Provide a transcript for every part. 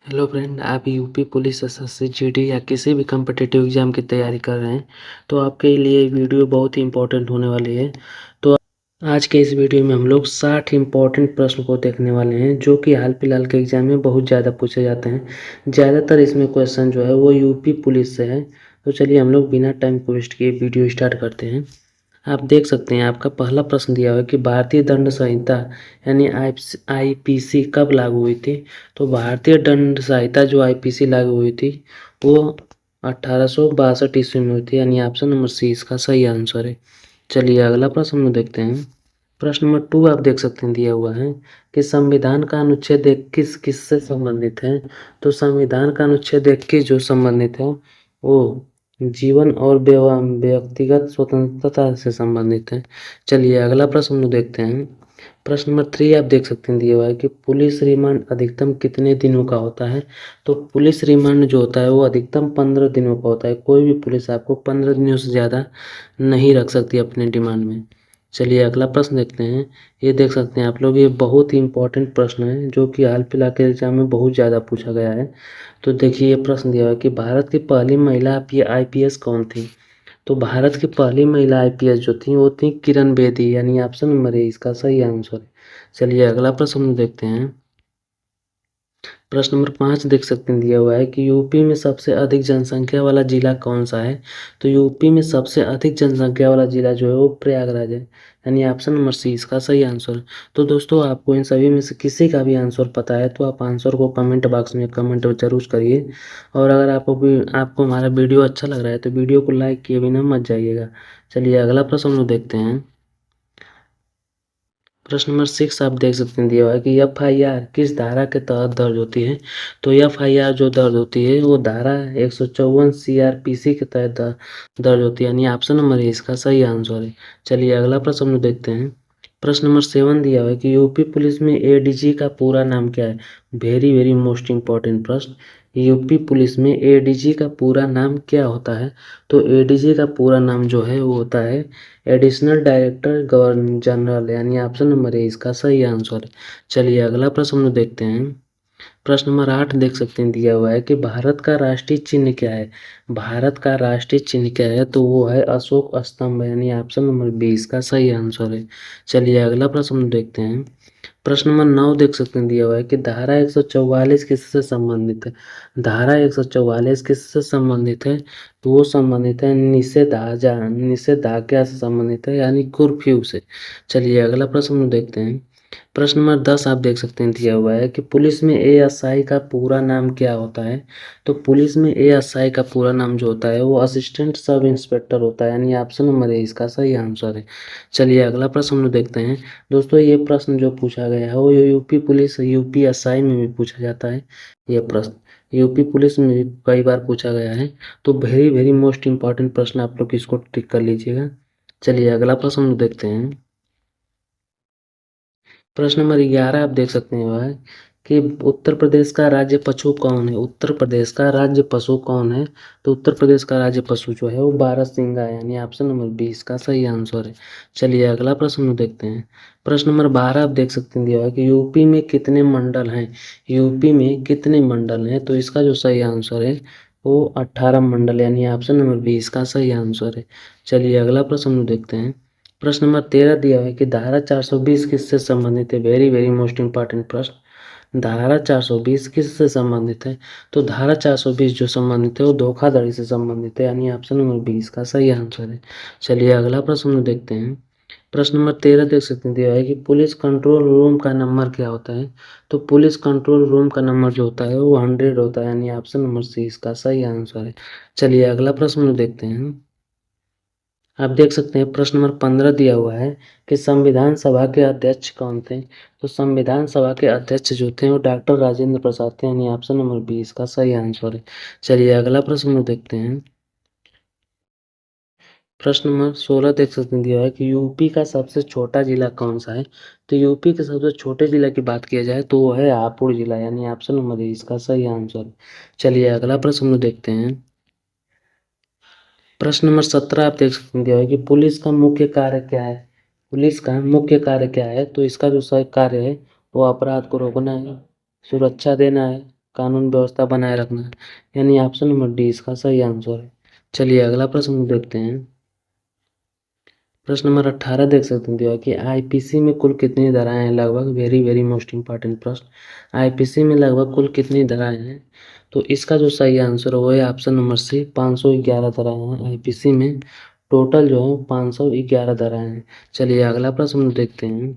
Hello friend, आप UP police SSC GD या किसी भी कम्पिटिटिव एग्ज़ाम की तैयारी कर रहे हैं तो आपके लिए वीडियो बहुत ही इम्पोर्टेंट होने वाली है। तो आज के इस वीडियो में हम लोग 60 इम्पोर्टेंट प्रश्न को देखने वाले हैं जो कि हाल फिलहाल के एग्ज़ाम में बहुत ज़्यादा पूछे जाते हैं। ज़्यादातर इसमें क्वेश्चन जो है वो यूपी पुलिस से है। तो चलिए हम लोग बिना टाइम को वेस्ट किए वीडियो स्टार्ट करते हैं। आप देख सकते हैं आपका पहला प्रश्न दिया हुआ है कि भारतीय दंड संहिता यानी आईपीसी कब लागू हुई थी। तो भारतीय दंड संहिता जो आईपीसी लागू हुई थी वो 1862 ईस्वी में हुई थी, यानी ऑप्शन नंबर सी इसका सही आंसर है। चलिए अगला प्रश्न हम देखते हैं। प्रश्न नंबर 2 आप देख सकते हैं दिया हुआ है कि संविधान का अनुच्छेद 21 किससे संबंधित है। तो संविधान का अनुच्छेद 21 जो संबंधित है वो जीवन और व्यक्तिगत स्वतंत्रता से संबंधित है। चलिए अगला प्रश्न हम देखते हैं। प्रश्न नंबर 3 आप देख सकते हैं दिया हुआ है कि पुलिस रिमांड अधिकतम कितने दिनों का होता है। तो पुलिस रिमांड जो होता है वो अधिकतम 15 दिनों का होता है। कोई भी पुलिस आपको 15 दिनों से ज़्यादा नहीं रख सकती अपने रिमांड में। चलिए अगला प्रश्न देखते हैं। ये देख सकते हैं आप लोग, ये बहुत ही इंपॉर्टेंट प्रश्न है जो कि हाल फिलहाल के एग्जाम में बहुत ज़्यादा पूछा गया है। तो देखिए ये प्रश्न दिया हुआ है कि भारत की पहली महिला आईपीएस कौन थी। तो भारत की पहली महिला आईपीएस जो थी वो थी किरण बेदी, यानी ऑप्शन नंबर ए इसका सही आंसर है। चलिए अगला प्रश्न हम देखते हैं। प्रश्न नंबर 5 देख सकते हैं दिया हुआ है कि यूपी में सबसे अधिक जनसंख्या वाला जिला कौन सा है। तो यूपी में सबसे अधिक जनसंख्या वाला जिला जो है वो प्रयागराज है, यानी ऑप्शन नंबर सी इसका सही आंसर है। तो दोस्तों आपको इन सभी में से किसी का भी आंसर पता है तो आप आंसर को कमेंट बॉक्स में कमेंट जरूर करिए। और अगर आपको हमारा वीडियो अच्छा लग रहा है तो वीडियो को लाइक किए बिना मत जाइएगा। चलिए अगला प्रश्न हम लोग देखते हैं। प्रश्न नंबर 6 आप देख सकते हैं दिया हुआ है कि एफआईआर किस धारा के तहत दर्ज होती है। तो एफआईआर जो दर्ज होती है वो धारा 154 सीआरपीसी के तहत दर्ज होती है, यानी ऑप्शन नंबर ए इसका सही आंसर है। चलिए अगला प्रश्न हम देखते हैं। प्रश्न नंबर 7 दिया हुआ है कि यूपी पुलिस में एडीजी का पूरा नाम क्या है। वेरी वेरी मोस्ट इम्पॉर्टेंट प्रश्न। यूपी पुलिस में एडीजी का पूरा नाम क्या होता है। तो एडीजी का पूरा नाम जो है वो होता है एडिशनल डायरेक्टर गवर्नर जनरल, यानी ऑप्शन नंबर ए इसका सही आंसर है। चलिए अगला प्रश्न हम देखते हैं। प्रश्न नंबर 8 देख सकते हैं दिया हुआ है कि भारत का राष्ट्रीय चिन्ह क्या है। भारत का राष्ट्रीय चिन्ह क्या है। तो वो है अशोक स्तंभ, यानी ऑप्शन नंबर बी इसका सही आंसर है। चलिए अगला प्रश्न हम देखते हैं। प्रश्न नंबर 9 देख सकते हैं दिया हुआ है कि धारा 144 किससे संबंधित है। धारा 144 किससे संबंधित है। तो वो संबंधित है निषेधाज्ञा से संबंधित है, यानी कर्फ्यू से। चलिए अगला प्रश्न हम देखते हैं। प्रश्न नंबर 10 आप देख सकते हैं दिया हुआ है कि पुलिस में एएसआई का पूरा नाम क्या होता है। तो पुलिस में एएसआई का पूरा नाम जो होता है वो असिस्टेंट सब इंस्पेक्टर होता है, यानी ऑप्शन नंबर ए इसका सही आंसर है। चलिए अगला प्रश्न हम लोग देखते हैं। दोस्तों ये प्रश्न जो पूछा गया है वो यूपी पुलिस यूपीएसआई में भी पूछा जाता है। ये प्रश्न यूपी पुलिस में भी कई बार पूछा गया है। तो वेरी वेरी मोस्ट इंपॉर्टेंट प्रश्न आप लोग इसको टिक कर लीजिएगा। चलिए अगला प्रश्न हम लोग देखते हैं। प्रश्न नंबर 11 आप देख सकते हैं वह है कि उत्तर प्रदेश का राज्य पशु कौन है। उत्तर प्रदेश का राज्य पशु कौन है। तो उत्तर प्रदेश का राज्य पशु जो है वो बारहसिंगा है, यानी ऑप्शन नंबर बी इसका सही आंसर है। चलिए अगला प्रश्न हम देखते हैं। प्रश्न नंबर 12 आप देख सकते हैं दिया हुआ है कि यूपी में कितने मंडल हैं। यूपी में कितने मंडल हैं। तो इसका जो सही आंसर है वो 18 मंडल, यानी ऑप्शन नंबर बी इसका सही आंसर है। चलिए अगला प्रश्न हम देखते हैं। प्रश्न नंबर 13 दिया हुआ है कि धारा 420 किससे संबंधित है। वेरी वेरी मोस्ट इंपॉर्टेंट प्रश्न। धारा 420 किससे संबंधित है। तो धारा 420 जो संबंधित है वो धोखाधड़ी से संबंधित है, यानी ऑप्शन नंबर बी इसका सही आंसर है। चलिए अगला प्रश्न हम देखते हैं। प्रश्न नंबर 13 देख सकते हैं दिया है कि पुलिस कंट्रोल रूम का नंबर क्या होता है। तो पुलिस कंट्रोल रूम का नंबर जो होता है वो 100 होता है, यानी ऑप्शन नंबर सी इसका सही आंसर है। चलिए अगला प्रश्न हम देखते हैं। आप देख सकते हैं प्रश्न नंबर 15 दिया हुआ है कि संविधान सभा के अध्यक्ष कौन थे। तो संविधान सभा के अध्यक्ष जो थे वो डॉक्टर राजेंद्र प्रसाद थे, यानी ऑप्शन नंबर बी इसका सही आंसर है। चलिए अगला प्रश्न हम देखते हैं। प्रश्न नंबर 16 देख सकते हैं दिया है कि यूपी का सबसे छोटा जिला कौन सा है। तो यूपी के सबसे छोटे जिला की बात किया जाए तो वो है हापुड़ जिला, यानी ऑप्शन नंबर ए इसका सही आंसर है। चलिए अगला प्रश्न हम देखते हैं। प्रश्न नंबर 17 आप देख सकते हैं दिया है कि पुलिस का मुख्य कार्य क्या है। पुलिस का मुख्य कार्य क्या है। तो इसका जो सही कार्य है वो अपराध को रोकना है, सुरक्षा देना है, कानून व्यवस्था बनाए रखना, यानी ऑप्शन नंबर डी इसका सही आंसर है। चलिए अगला प्रश्न देखते हैं। प्रश्न नंबर 18 देख सकते हैं दिया कि आईपीसी में कुल कितनी धाराएं हैं लगभग, वेरी वेरी मोस्ट इंपॉर्टेंट प्रश्न। आईपीसी में लगभग कुल कितनी धाराएं हैं, तो इसका जो सही आंसर है वो है ऑप्शन नंबर सी, 511 धाराएं हैं आईपीसी में। टोटल जो है 511 धाराएं हैं। चलिए अगला प्रश्न देखते हैं।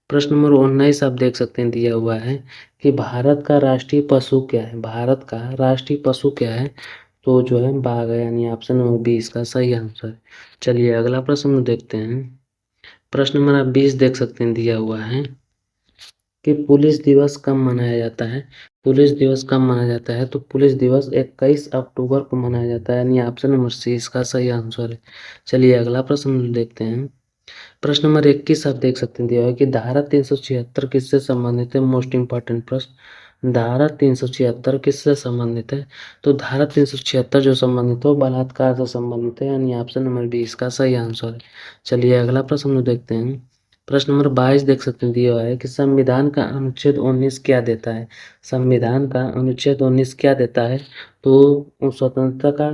प्रश्न नंबर 19 आप देख सकते हैं दिया हुआ है कि भारत का राष्ट्रीय पशु क्या है। भारत का राष्ट्रीय पशु क्या है, तो जो है बाघ है, यानी ऑप्शन नंबर बी इसका सही आंसर है। चलिए अगला प्रश्न देखते हैं। प्रश्न नंबर 20 देख सकते हैं दिया हुआ है कि पुलिस दिवस कब मनाया जाता है। पुलिस दिवस कब मनाया जाता है, तो पुलिस दिवस 21 अक्टूबर को मनाया जाता है, यानी ऑप्शन नंबर सी इसका सही आंसर है। चलिए अगला प्रश्न देखते हैं। प्रश्न नंबर 21 आप देख सकते हैं दिया है कि धारा 376 किससे संबंधित है। मोस्ट इंपॉर्टेंट प्रश्न, धारा 376 किससे संबंधित है, तो धारा 376 जो संबंधित है वो बलात्कार से संबंधित है, यानी ऑप्शन नंबर बी इसका सही आंसर है। चलिए अगला प्रश्न देखते हैं। प्रश्न नंबर 22 देख सकते हैं दिया हुआ है कि संविधान का अनुच्छेद 19 क्या देता है। संविधान का अनुच्छेद 19 क्या देता है, तो स्वतंत्रता का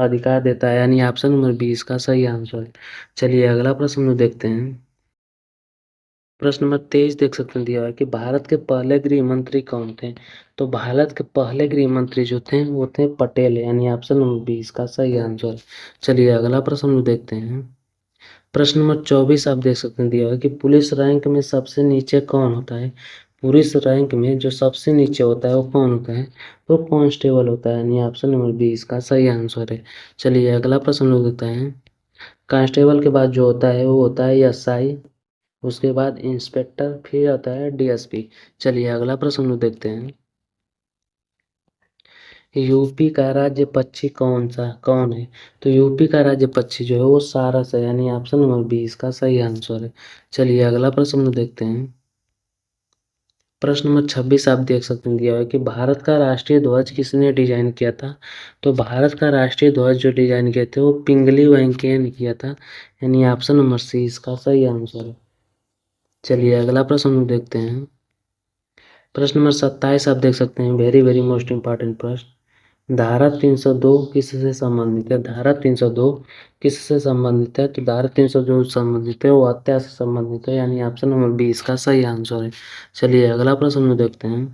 अधिकार देता है, यानी ऑप्शन नंबर बी इसका सही आंसर है। चलिए अगला प्रश्न देखते हैं। प्रश्न नंबर 23 देख सकते हैं दिया हुआ है कि भारत के पहले गृह मंत्री कौन थे, तो भारत के पहले गृह मंत्री जो थे वो थे पटेल, यानी ऑप्शन नंबर बी इसका सही आंसर है। चलिए अगला प्रश्न देखते हैं। प्रश्न नंबर 24 आप देख सकते हैं दिया हुआ है कि पुलिस रैंक में सबसे नीचे कौन होता है। पुलिस रैंक में जो सबसे नीचे होता है वो कौन होता है, वो कांस्टेबल होता है, यानी ऑप्शन नंबर बी इसका सही आंसर है। चलिए अगला प्रश्न देखते हैं। कांस्टेबल के बाद जो होता है वो होता है एसआई, उसके बाद इंस्पेक्टर, फिर आता है डीएसपी। चलिए अगला प्रश्न देखते हैं। यूपी का राज्य पक्षी कौन है, तो यूपी का राज्य पक्षी जो है वो सारस है, यानी ऑप्शन नंबर बी इसका सही आंसर है। चलिए अगला प्रश्न देखते हैं। प्रश्न नंबर 26 आप देख सकते हैं दिया हुआ है कि भारत का राष्ट्रीय ध्वज किसने डिजाइन किया था, तो भारत का राष्ट्रीय ध्वज जो डिजाइन किए थे वो पिंगली वेंकैया ने किया था, यानी ऑप्शन नंबर सी इसका सही आंसर है। चलिए अगला प्रश्न देखते हैं। प्रश्न नंबर 27 आप देख सकते हैं, वेरी वेरी मोस्ट इंपॉर्टेंट प्रश्न। धारा 302 किससे संबंधित है। धारा 302 किससे संबंधित है, तो धारा 302 संबंधित है वो हत्या से संबंधित है, यानी ऑप्शन नंबर बी इसका सही आंसर है। चलिए अगला प्रश्न देखते हैं।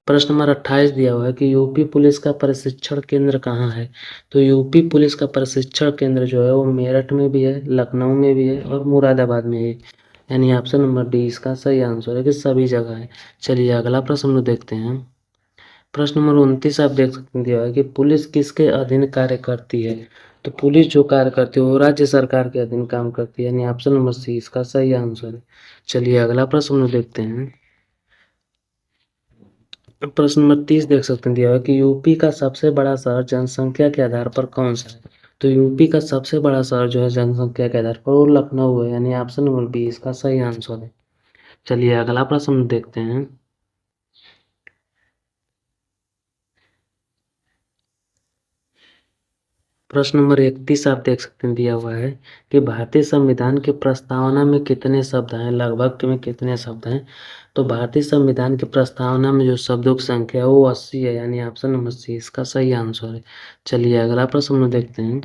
प्रश्न नंबर 28 दिया हुआ है कि यूपी पुलिस का प्रशिक्षण केंद्र कहाँ है, तो यूपी पुलिस का प्रशिक्षण केंद्र जो है वो मेरठ में भी है, लखनऊ में भी है और मुरादाबाद में है, यानी ऑप्शन नंबर डी इसका सही आंसर है कि सभी जगह है। चलिए अगला प्रश्न देखते हैं। प्रश्न नंबर 29 आप देख सकते हैं दिया है कि पुलिस किसके अधीन कार्य करती है, तो पुलिस जो कार्य करती है वो राज्य सरकार के अधीन काम करती है, यानी ऑप्शन नंबर सी इसका सही आंसर है। चलिए अगला प्रश्न देखते हैं। प्रश्न नंबर 30 देख सकते हैं दिया है कि यूपी का सबसे बड़ा शहर जनसंख्या के आधार पर कौन सा है, तो यूपी का सबसे बड़ा शहर जो है जनसंख्या के आधार पर वो लखनऊ है, यानी ऑप्शन नंबर बी इसका सही आंसर है। चलिए अगला प्रश्न देखते हैं। प्रश्न नंबर 31 आप देख सकते हैं दिया हुआ है कि भारतीय संविधान की प्रस्तावना में कितने शब्द हैं, लगभग में कितने शब्द हैं, तो भारतीय संविधान की प्रस्तावना में जो शब्दों की संख्या है वो 80 है, यानी ऑप्शन नंबर सी इसका सही आंसर है। चलिए अगला प्रश्न देखते हैं।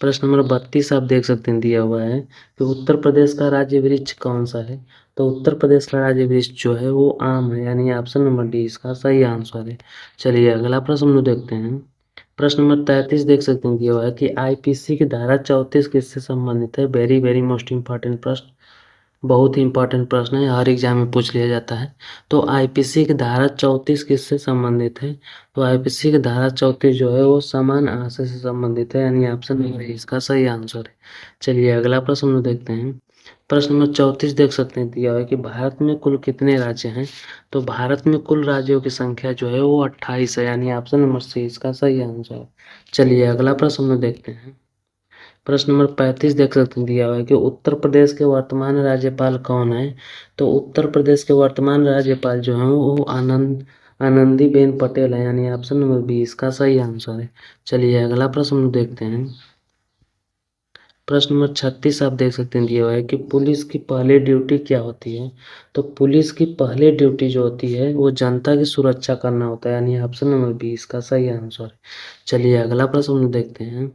प्रश्न नंबर 32 आप देख सकते हैं दिया हुआ है कि उत्तर प्रदेश का राज्य वृक्ष कौन सा है, तो उत्तर प्रदेश का राज्य वृक्ष जो है वो आम है, यानी ऑप्शन नंबर डी इसका सही आंसर है। चलिए अगला प्रश्न देखते हैं। प्रश्न नंबर 33 देख सकते हैं दिया हुआ है कि आईपीसी की धारा 34 किससे संबंधित है। वेरी वेरी मोस्ट इंपॉर्टेंट प्रश्न, बहुत ही इंपॉर्टेंट प्रश्न है, हर एग्जाम में पूछ लिया जाता है। तो आईपीसी की धारा 34 किससे संबंधित है, तो आईपीसी की धारा 34 जो है वो समान आशय से संबंधित है, यानी ऑप्शन नंबर ए इसका सही आंसर है। चलिए अगला प्रश्न देखते हैं। प्रश्न नंबर 34 देख सकते हैं दिया हुआ है कि भारत में कुल कितने राज्य हैं, तो भारत में कुल राज्यों की संख्या जो है वो 28 है, यानी ऑप्शन नंबर सी इसका सही आंसर है। चलिए अगला प्रश्न देखते हैं। प्रश्न नंबर 35 देख सकते हैं दिया हुआ है कि उत्तर प्रदेश के वर्तमान राज्यपाल कौन है, तो उत्तर प्रदेश के वर्तमान राज्यपाल जो हैं वो आनंदीबेन पटेल है, यानी ऑप्शन नंबर बी इसका सही आंसर है। चलिए अगला प्रश्न देखते हैं। प्रश्न नंबर 36 आप देख सकते हैं दिया हुआ है कि पुलिस की पहली ड्यूटी क्या होती है। तो पुलिस की पहली ड्यूटी जो होती है वो जनता की सुरक्षा करना होता है, यानी ऑप्शन नंबर बी इसका सही आंसर है। चलिए अगला प्रश्न हम देखते हैं।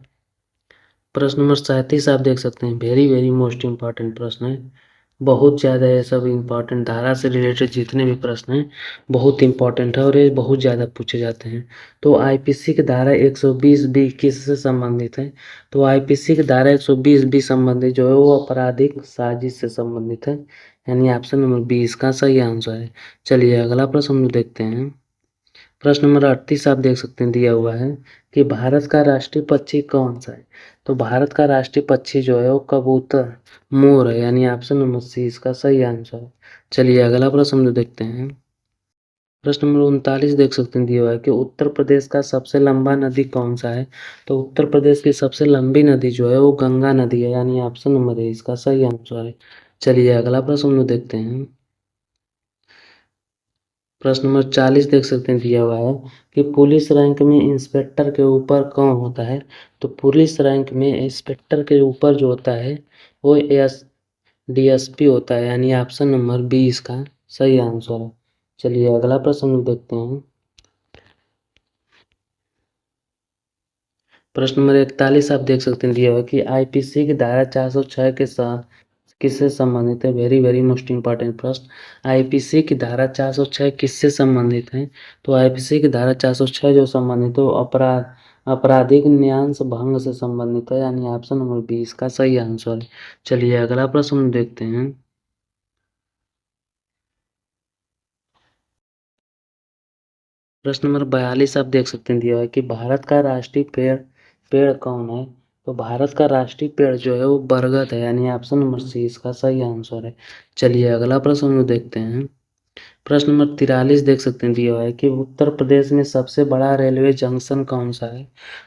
प्रश्न नंबर 37 आप देख सकते हैं, वेरी वेरी मोस्ट इम्पॉर्टेंट प्रश्न है। बहुत ज़्यादा ये सब इम्पॉर्टेंट, धारा से रिलेटेड जितने भी प्रश्न हैं बहुत इम्पॉर्टेंट है और ये बहुत ज़्यादा पूछे जाते हैं। तो आईपीसी की धारा 120 बी किससे संबंधित है। तो आईपीसी की धारा 120 बी संबंधित जो है वो आपराधिक साजिश से संबंधित है, यानी ऑप्शन नंबर बी इसका सही आंसर है। चलिए अगला प्रश्न हम देखते हैं। प्रश्न नंबर 38 आप देख सकते हैं दिया हुआ है कि भारत का राष्ट्रीय पक्षी कौन सा है। तो भारत का राष्ट्रीय पक्षी जो है वो कबूतर मोर है, यानी ऑप्शन नंबर सी इसका सही आंसर है। चलिए अगला प्रश्न हम देखते हैं। प्रश्न नंबर 39 देख सकते हैं दिया हुआ है कि उत्तर प्रदेश का सबसे लंबा नदी कौन सा है। तो उत्तर प्रदेश की सबसे लंबी नदी जो है वो गंगा नदी है, यानी ऑप्शन नंबर ए इसका सही आंसर है। चलिए अगला प्रश्न हम देखते हैं। प्रश्न नंबर 40 देख सकते हैं दिया हुआ है कि पुलिस रैंक में इंस्पेक्टर के ऊपर कौन होता है। तो पुलिस रैंक में इंस्पेक्टर के ऊपर जो होता है वो एस डीएसपी होता है, यानी ऑप्शन नंबर बी इसका सही आंसर है। चलिए अगला प्रश्न हम देखते हैं। प्रश्न नंबर 41 आप देख सकते हैं दिया हुआ है कि आईपीसी की धारा 406 के साथ किससे संबंधित है। वेरी वेरी मोस्ट इम्पॉर्टेंट प्रश्न, आईपीसी की धारा 406 किससे संबंधित है। तो आईपीसी की धारा 406 जो संबंधित है वो आपराधिक न्यास भंग से संबंधित है, यानी ऑप्शन नंबर बी इसका सही आंसर है। चलिए अगला प्रश्न हम देखते हैं। प्रश्न नंबर 42 आप देख सकते हैं दिया हुआ है कि भारत का राष्ट्रीय पेड़ पेड़ कौन है। तो भारत का राष्ट्रीय पेड़ जो है वो बरगद है, यानी ऑप्शन नंबर सी इसका सही आंसर है। चलिए अगला प्रश्न हम देखते हैं। प्रश्न नंबर 43 देख सकते हैं दिया हुआ है कि उत्तर प्रदेश में सबसे बड़ा रेलवे जंक्शन कौन सा है।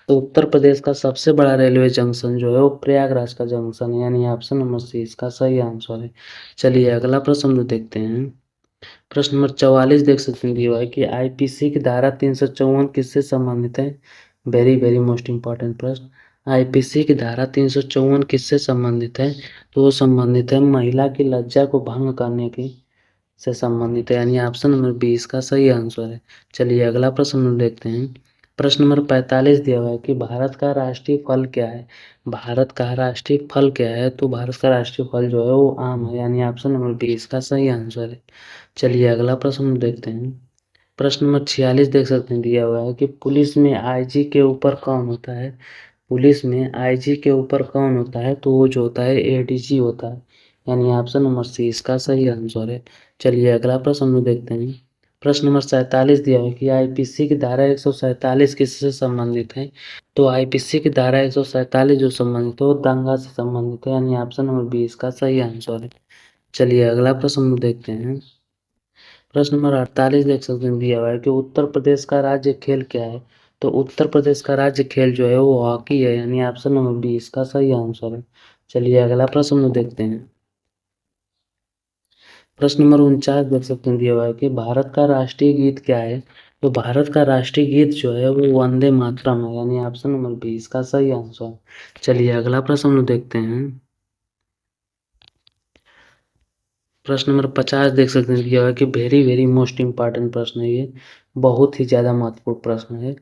तो उत्तर प्रदेश का सबसे बड़ा रेलवे जंक्शन जो है वो प्रयागराज का जंक्शन है, यानी ऑप्शन नंबर सी इसका सही आंसर है। चलिए अगला प्रश्न हम देखते हैं। प्रश्न नंबर 44 देख सकते हैं दिया हुआ है कि आईपीसी की धारा 354 किससे संबंधित है। वेरी वेरी मोस्ट इम्पॉर्टेंट प्रश्न, आईपीसी की धारा 354 किससे संबंधित है। तो वो संबंधित है महिला की लज्जा को भंग करने की से संबंधित है, यानी ऑप्शन नंबर बी इसका सही आंसर है। चलिए अगला प्रश्न हम देखते हैं। प्रश्न नंबर 45 दिया हुआ है कि भारत का राष्ट्रीय फल क्या है। भारत का राष्ट्रीय फल क्या है। तो भारत का राष्ट्रीय फल जो है वो आम है, यानी ऑप्शन नंबर बी इसका सही आंसर है। चलिए अगला प्रश्न हम देखते हैं। प्रश्न नंबर 46 देख सकते हैं दिया हुआ है कि पुलिस में आईजी के ऊपर कौन होता है। पुलिस में आईजी के ऊपर कौन होता है। तो वो जो होता है एडीजी होता है, यानी ऑप्शन नंबर सी इसका सही आंसर है। चलिए अगला प्रश्न हम देखते हैं। प्रश्न नंबर 47 दिया हुआ है कि आईपीसी की धारा 147 किससे संबंधित है। तो आईपीसी की धारा 147 जो संबंधित है वो दंगा से संबंधित है, यानी ऑप्शन नंबर बी इसका सही आंसर है। चलिए अगला प्रश्न हम देखते हैं। प्रश्न नंबर 48 देख सकते हैं दिया हुआ है कि उत्तर प्रदेश का राज्य खेल क्या है। तो उत्तर प्रदेश का राज्य खेल जो है वो हॉकी है, यानी ऑप्शन नंबर बी इसका सही आंसर है। चलिए अगला प्रश्न हम देखते हैं। प्रश्न नंबर 49 देख सकते हैं दिया हुआ है कि भारत का राष्ट्रीय गीत क्या है। तो भारत का राष्ट्रीय गीत जो है वो वंदे मातरम है, यानी ऑप्शन नंबर बी इसका सही आंसर है। चलिए अगला प्रश्न हम देखते हैं। प्रश्न नंबर 50 देख सकते हैं दिया हुआ है कि वेरी वेरी मोस्ट इम्पॉर्टेंट प्रश्न है ये, बहुत ही ज़्यादा महत्वपूर्ण प्रश्न है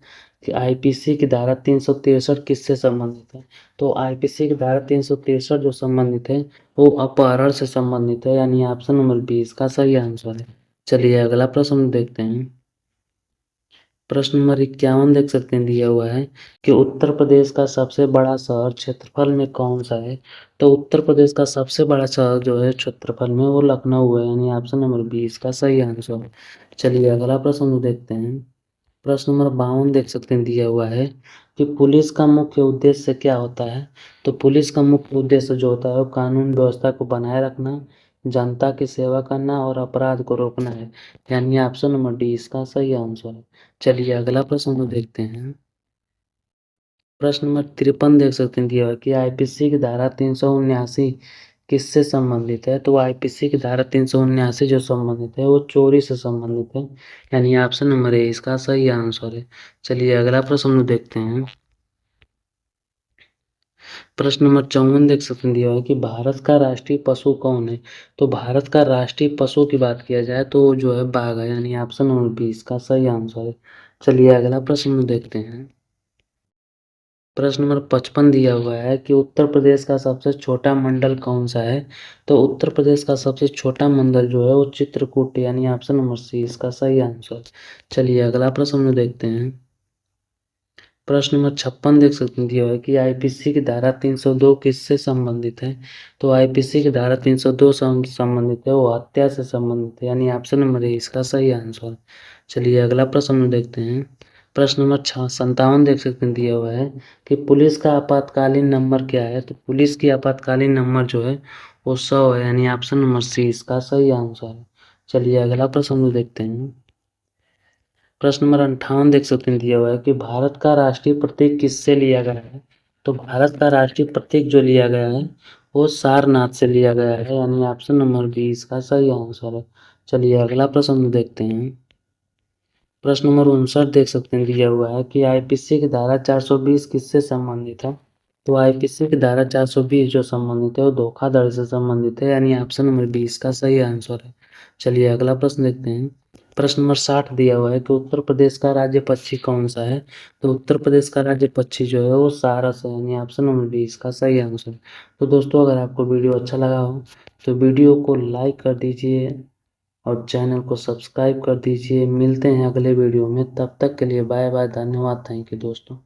कि आईपीसी की धारा 363 किससे संबंधित है। तो आईपीसी की धारा 363 जो संबंधित है वो अपहरण से संबंधित है, यानी ऑप्शन नंबर बी इसका सही आंसर है। चलिए अगला प्रश्न हम देखते हैं। प्रश्न नंबर 51 देख सकते हैं दिया हुआ है कि उत्तर प्रदेश का सबसे बड़ा शहर क्षेत्रफल में कौन सा है। तो उत्तर प्रदेश का सबसे बड़ा शहर जो है क्षेत्रफल में वो लखनऊ है, यानी ऑप्शन नंबर बी इसका सही आंसर है। चलिए अगला प्रश्न देखते हैं। प्रश्न नंबर 52 देख सकते हैं दिया हुआ है कि पुलिस का मुख्य उद्देश्य क्या होता है। तो पुलिस का मुख्य उद्देश्य जो होता है वो कानून व्यवस्था को बनाए रखना, जनता की सेवा करना और अपराध को रोकना है, यानी ऑप्शन नंबर डी इसका सही आंसर है। चलिए अगला प्रश्न हम देखते हैं। प्रश्न नंबर 53 देख सकते हैं दिया हुआ है कि आईपीसी की धारा 379 किससे संबंधित है। तो आईपीसी की धारा 379 जो संबंधित है वो चोरी से संबंधित है, यानी ऑप्शन नंबर ए इसका सही आंसर है। चलिए अगला प्रश्न हम देखते हैं। प्रश्न नंबर 54 देख सकते हैं दिया हुआ है कि भारत का राष्ट्रीय पशु कौन है? तो भारत का राष्ट्रीय पशु की बात किया जाए तो जो है बाघ है, यानी ऑप्शन नंबर बी इसका सही आंसर है। चलिए अगला प्रश्न देखते हैं। प्रश्न नंबर 55 दिया हुआ है कि उत्तर प्रदेश का सबसे छोटा मंडल कौन सा है? तो उत्तर प्रदेश का सबसे छोटा मंडल जो है वो चित्रकूट, यानी ऑप्शन नंबर सी इसका सही आंसर। चलिए अगला प्रश्न देखते हैं। प्रश्न नंबर 56 देख सकते हैं दिया हुआ है कि आईपीसी की धारा 302 किससे संबंधित है? तो आईपीसी की धारा 302 संबंधित है, वो हत्या से संबंधित है, यानी ऑप्शन नंबर ए इसका सही आंसर। चलिए अगला प्रश्न देखते हैं। प्रश्न नंबर 57 देख सकते हैं दिया हुआ है कि पुलिस का आपातकालीन नंबर क्या है? तो पुलिस की आपातकालीन नंबर जो है वो 100 है, यानी ऑप्शन नंबर सी इसका सही आंसर है। चलिए अगला प्रश्न देखते हैं। प्रश्न नंबर 58 देख सकते हैं दिया हुआ है कि भारत का राष्ट्रीय प्रतीक किससे लिया गया है? तो भारत का राष्ट्रीय प्रतीक जो लिया गया है वो सारनाथ से लिया गया है, यानी ऑप्शन नंबर बी इसका सही आंसर है। चलिए अगला प्रश्न देखते हैं। प्रश्न नंबर 59 देख सकते हैं दिया हुआ है कि आईपीसी की धारा 420 किससे संबंधित है? तो आईपीसी की धारा 420 जो संबंधित है वो धोखाधड़ी से संबंधित है, यानी ऑप्शन नंबर बी इसका सही आंसर है। चलिए अगला प्रश्न देखते हैं। प्रश्न नंबर 60 दिया हुआ है कि उत्तर प्रदेश का राज्य पक्षी कौन सा है? तो उत्तर प्रदेश का राज्य पक्षी जो है वो सारस है, यानी ऑप्शन नंबर बी इसका सही आंसर। तो दोस्तों अगर आपको वीडियो अच्छा लगा हो तो वीडियो को लाइक कर दीजिए और चैनल को सब्सक्राइब कर दीजिए। मिलते हैं अगले वीडियो में, तब तक के लिए बाय बाय, धन्यवाद, थैंक यू दोस्तों।